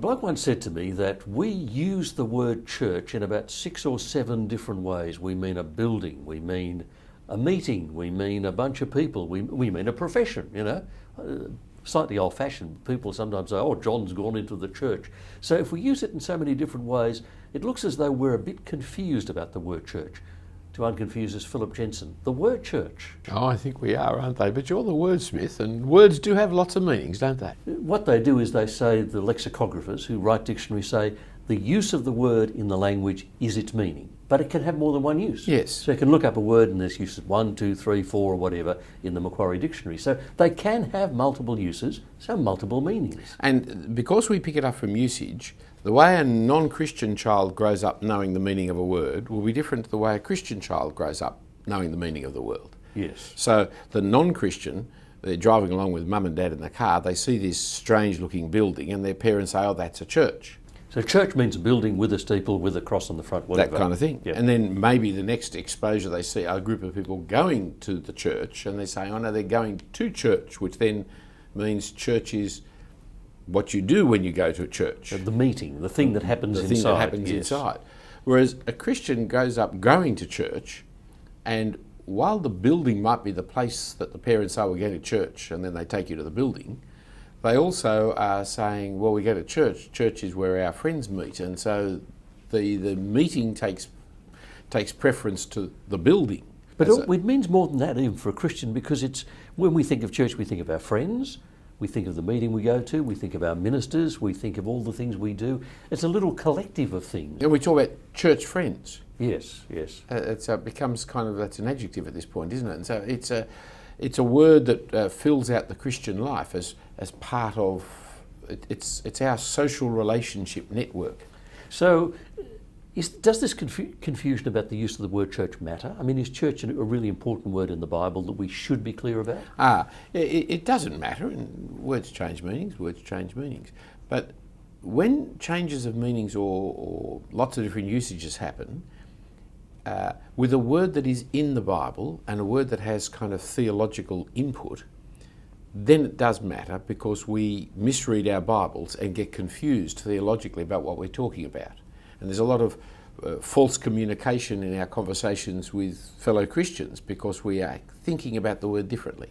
bloke once said to me that we use the word church in about 6 or 7 different ways. We mean a building, we mean a meeting, we mean a bunch of people, we mean a profession, you know. Slightly old-fashioned. People sometimes say, oh, John's gone into the church. So if we use it in so many different ways, it looks as though we're a bit confused about the word church. To unconfuse us, Phillip Jensen, the word church. Oh, I think we are, aren't they? But you're the wordsmith, and words do have lots of meanings, don't they? What they do is they say, the lexicographers who write dictionaries say, the use of the word in the language is its meaning. But it can have more than one use. Yes. So you can look up a word and there's uses 1, 2, 3, 4 or whatever in the Macquarie Dictionary. So they can have multiple uses, so multiple meanings. And because we pick it up from usage, the way a non-Christian child grows up knowing the meaning of a word will be different to the way a Christian child grows up knowing the meaning of the word. Yes. So the non-Christian, they're driving along with mum and dad in the car, they see this strange looking building and their parents say, oh, that's a church. So church means a building with a steeple, with a cross on the front, whatever. That kind of thing. Yeah. And then maybe the next exposure they see are a group of people going to the church and they're saying, oh no, they're going to church, which then means church is what you do when you go to a church. The meeting, the thing that happens inside. The thing that happens yes. inside. Whereas a Christian goes up going to church, and while the building might be the place that the parents say, we're going to church, and then they take you to the building, they also are saying, well, we go to church. Church is where our friends meet, and so the meeting takes preference to the building. But it means more than that even for a Christian, because it's when we think of church, we think of our friends, we think of the meeting we go to, we think of our ministers, we think of all the things we do. It's a little collective of things. And we talk about church friends. Yes, yes. It becomes kind of, that's an adjective at this point, isn't it? And so it's a word that fills out the Christian life as part of, it's our social relationship network. So does this confusion about the use of the word church matter? I mean, is church a really important word in the Bible that we should be clear about? It doesn't matter. Words change meanings, But when changes of meanings or lots of different usages happen, with a word that is in the Bible and a word that has kind of theological input, then it does matter, because we misread our Bibles and get confused theologically about what we're talking about. And there's a lot of false communication in our conversations with fellow Christians because we are thinking about the word differently.